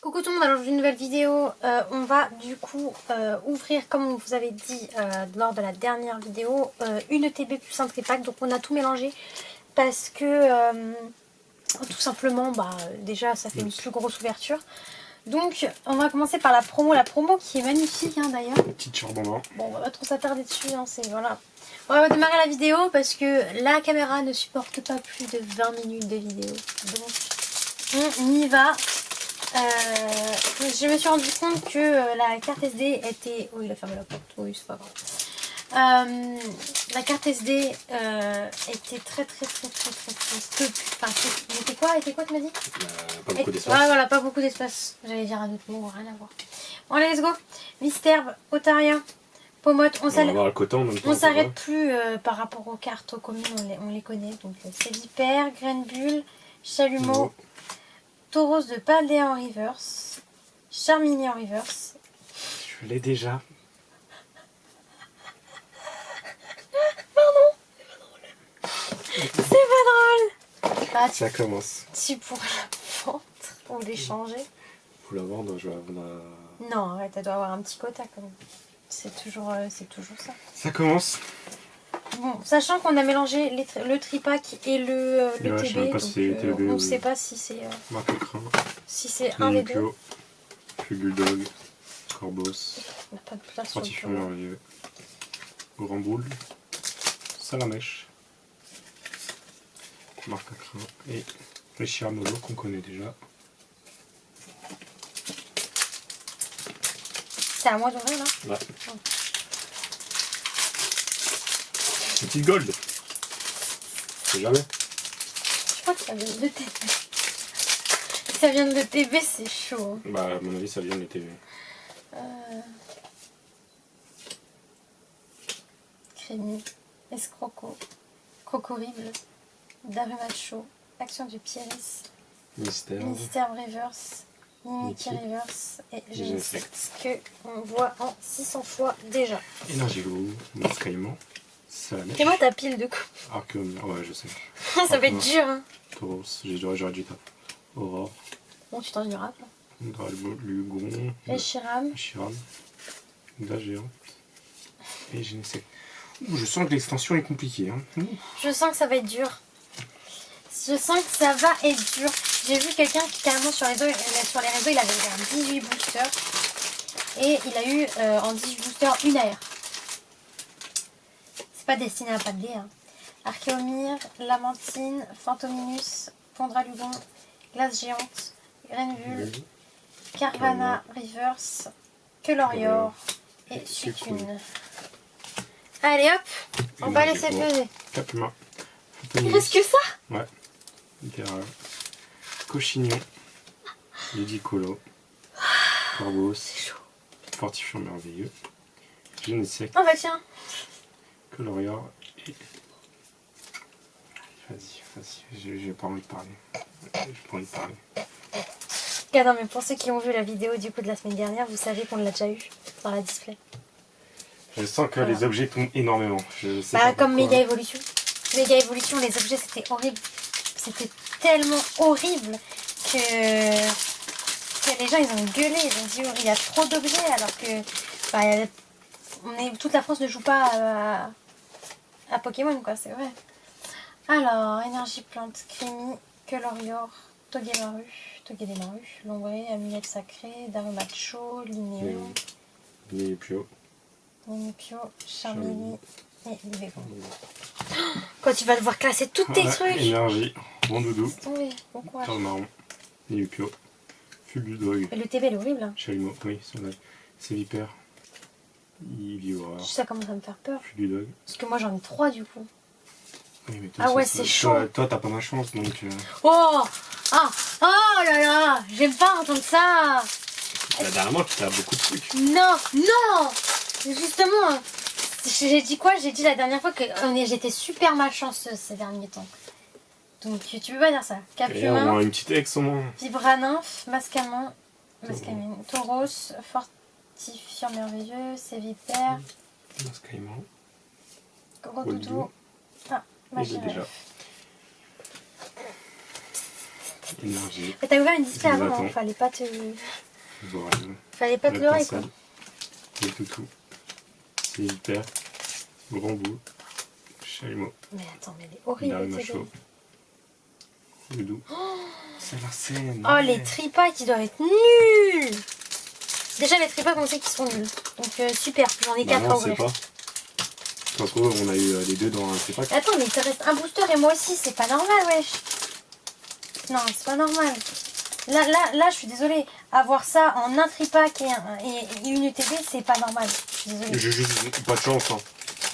Coucou tout le monde, alors dans une nouvelle vidéo, on va du coup ouvrir, comme on vous avait dit lors de la dernière vidéo, une ETB plus un tripack. Donc on a tout mélangé parce que tout simplement, déjà ça fait une plus grosse ouverture. Donc on va commencer par la promo qui est magnifique d'ailleurs. Une petite charbon. Bon, on va pas trop s'attarder dessus, voilà. On va démarrer la vidéo parce que la caméra ne supporte pas plus de 20 minutes de vidéo. Donc on y va. Je me suis rendu compte que la carte SD était... Oh, il a fermé la porte. Oui, c'est pas grave. La carte SD était très peu... Enfin, elle était quoi, tu m'as dit? Pas beaucoup d'espace. Ouais, voilà, pas beaucoup d'espace. J'allais dire un autre mot, rien à voir. Bon, allez, let's go. Mystère, Otaria, Pomote. On s'arrête plus par rapport aux cartes, aux communes, on les connaît. Donc, c'est Vipère, Grenbull, Chalumeau, Tauros de Paldea en reverse, Charmini en reverse. Je l'ai déjà. C'est pas drôle. Bah, ça commence. Tu pourrais la vendre ou l'échanger. Pour la vendre, je vais la vendre à... Non, arrête, elle doit avoir un petit quota quand même. C'est toujours ça. Ça commence. Bon, sachant qu'on a mélangé le tripack et le TB, donc on ne sait pas si c'est un des deux. Fulgudog, Corbos, On n'a pas de place sur Fortifiant merveilleux, Grand Boule, Salamèche, Marc à crin et Richard Molo qu'on connaît déjà. C'est à moi d'ouvrir là? Ouais. Oh. Petite gold. C'est jamais. Je crois que ça vient de l'ETB. Si ça vient de l'ETB, c'est chaud. Bah, à mon avis, ça vient de l'ETB. Crémy, Escroco, Crocorible, Darumacho, Action du Pieris, Mystère Reverse, Mimikry Reverse et Genesect que on voit en 600 fois déjà. Énergilo, Mascaïman, Salamèche. C'est moi ta pile de coups. Archeomir, ouais, je sais. Ça va être dur, hein. Tauros, j'aurais dû taper. Aurore. Bon, tu t'en iras. Lugon. Eshiram. Glace géante. Et Genesect. Je sens que l'extension est compliquée. Hein. Je sens que ça va être dur. Je sens que ça va être dur. J'ai vu quelqu'un qui carrément sur les réseaux, il avait un 18 boosters. Et il a eu en 18 boosters une AR. C'est pas destiné à pas de dés. Hein. Archéomir, Lamantine, Fantominus, Pondralugon, Glace géante, Grenbull, Carvana Reverse, Quelorior et Sucune. Allez hop, on va laisser peser. Capuma. Il reste que ça? Ouais. Littéral. Cochignon. Ludicolo. Corbos. Fortifiant merveilleux. Genesect. Oh bah tiens. Quelorior. Et... Vas-y, j'ai pas envie de parler. Non mais pour ceux qui ont vu la vidéo du coup de la semaine dernière, vous savez qu'on l'a déjà eu dans la display. Je sens que les objets tombent énormément. Comme Méga Evolution. Méga Evolution, les objets c'était horrible. C'était tellement horrible que les gens ils ont gueulé. Ils ont dit il y a trop d'objets alors que toute la France ne joue pas à Pokémon quoi, c'est vrai. Alors, Énergie Plante, Crémy, Quelorior, Togedemaru, Lombré, Amulette Sacrée, Darumacho, Linéo, Linipio, Charmini et Libégon. Quand tu vas devoir classer tous tes trucs. Énergie, Rondoudou, Bon courage. Tormarron, Linipio, Fulgudog. Le TB elle est horrible. Hein. Chalumeau, oui, c'est Vipère. Iviora. Tu sais comment ça me faire peur. Fulgudog. Parce que moi j'en ai 3 du coup. Oui, mais toi, c'est chaud. Toi, t'as pas ma chance donc. Oh là là, j'aime pas entendre ça. Dernièrement, tu as beaucoup de trucs. Non. Justement, j'ai dit quoi? J'ai dit la dernière fois que j'étais super malchanceuse ces derniers temps. Donc tu peux pas dire ça. Capumain, une petite ex au moins. Vibranymphe, Mascamine, Tauros, Fortifiant merveilleux, Sévipère, Mascaïman. Gros Doudou. Et j'ai déjà. Énergie. T'as ouvert une display Je vous avant, hein. attends. Fallait pas te... Voilà. Fallait pas te La leurrer, quoi. pinceille. Le toutou. C'est hyper. Grand bout. Chalumeau. Mais attends, mais elle est horrible, Dernier cette macho. Le doux. C'est la scène. Oh, les tripas qui doivent être nuls. Déjà, les tripas, on sait qu'ils sont nuls. Donc, super, j'en ai 4 à Non, c'est ouvrir. pas. Ça se trouve, on a eu les deux dans un tripack. Attends, mais il te reste un booster et moi aussi, c'est pas normal, wesh. Non, c'est pas normal. Là, je suis désolée. Avoir ça en un tripack et une UTB, c'est pas normal. Je suis désolée. J'ai juste pas de chance, hein.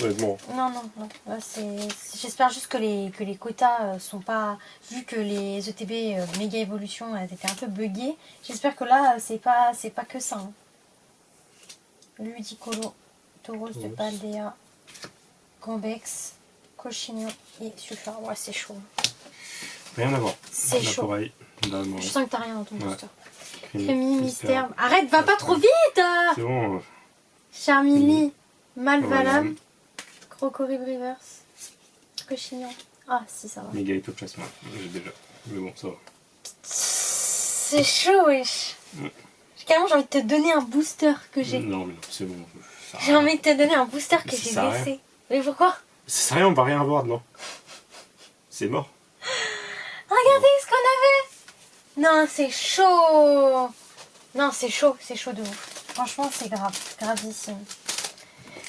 Honnêtement. Non. Là, j'espère juste que les quotas sont pas... Vu que les ETB méga évolution étaient un peu buggés, j'espère que là, c'est pas que ça. Hein. Ludicolo, Tauros de Paldea, Convex, Cochignon et Sulfur. Ouais, c'est chaud. Rien à voir. C'est chaud. Pareil. Je sens que t'as rien dans ton booster. Crémy, Crémy, Mystère. Arrête, va pas trop vite. C'est bon. Charmilly, Malvalam, Voilà. Crocorib Reverse, Cochignon. Ah, si, ça va. Méga Ectoplasma. J'ai déjà. Mais bon, ça va. C'est chaud, wesh. Carrément, j'ai envie de te donner un booster que j'ai. Non, mais non, c'est bon. J'ai envie de te donner un booster que Ça j'ai sert à rien. laissé. Mais pourquoi? Ça sert à rien, on va rien avoir, non. C'est mort. Regardez ce qu'on avait. Non, c'est chaud. Non, c'est chaud de ouf. Franchement, c'est grave, gravissime.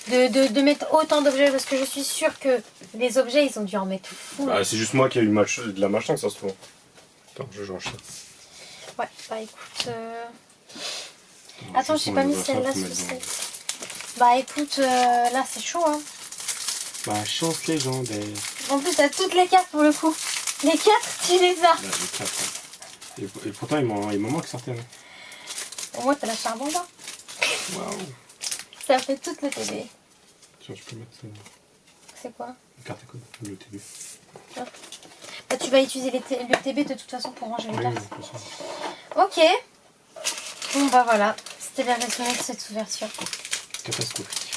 De mettre autant d'objets, parce que je suis sûre que les objets, ils ont dû en mettre fou. Bah, c'est juste moi qui ai eu de la machin, ça se trouve. Attends, je change ça. Ouais, bah écoute... Attends, j'ai pas mis celle-là sous c'est. Bah écoute, là c'est chaud, hein. Bah, chance légendaire. En plus, t'as toutes les cartes pour le coup. Les 4, tu les as. Là, j'ai 4. Hein. Et pourtant, il m'en manque certaines. Au moins, t'as la charbonda. Waouh. Ça fait toute le TB. Tiens, je peux mettre ça. C'est quoi? Une carte à code, le TB. Bah, tu vas utiliser le TB de toute façon pour ranger les Oui, cartes. de toute façon. Ok. Bon bah voilà. C'était le résumé de cette ouverture. Catastrophique.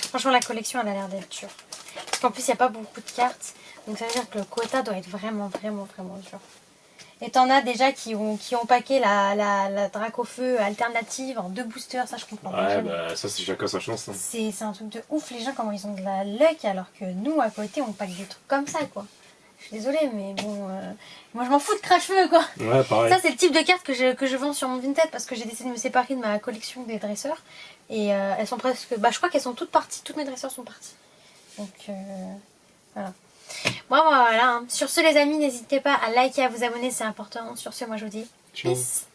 Franchement, la collection, elle a l'air d'être dure. Parce qu'en plus, il n'y a pas beaucoup de cartes. Donc ça veut dire que le quota doit être vraiment dur. Et t'en as déjà qui ont packé la Dracofeu alternative en 2 boosters, ça je comprends pas. Ouais, bah ça c'est chacun sa chance. Hein. C'est un truc de ouf, les gens comment ils ont de la luck alors que nous à côté on pack des trucs comme ça quoi. Je suis désolée mais bon, moi je m'en fous de crache-feu quoi. Ouais, pareil. Ça c'est le type de carte que je vends sur mon Vinted parce que j'ai décidé de me séparer de ma collection des dresseurs. Et elles sont presque, bah je crois qu'elles sont toutes parties, toutes mes dresseurs sont parties. Donc voilà. Bon voilà, hein. Sur ce les amis, n'hésitez pas à liker, à vous abonner, c'est important. Sur ce, moi je vous dis Ciao. peace.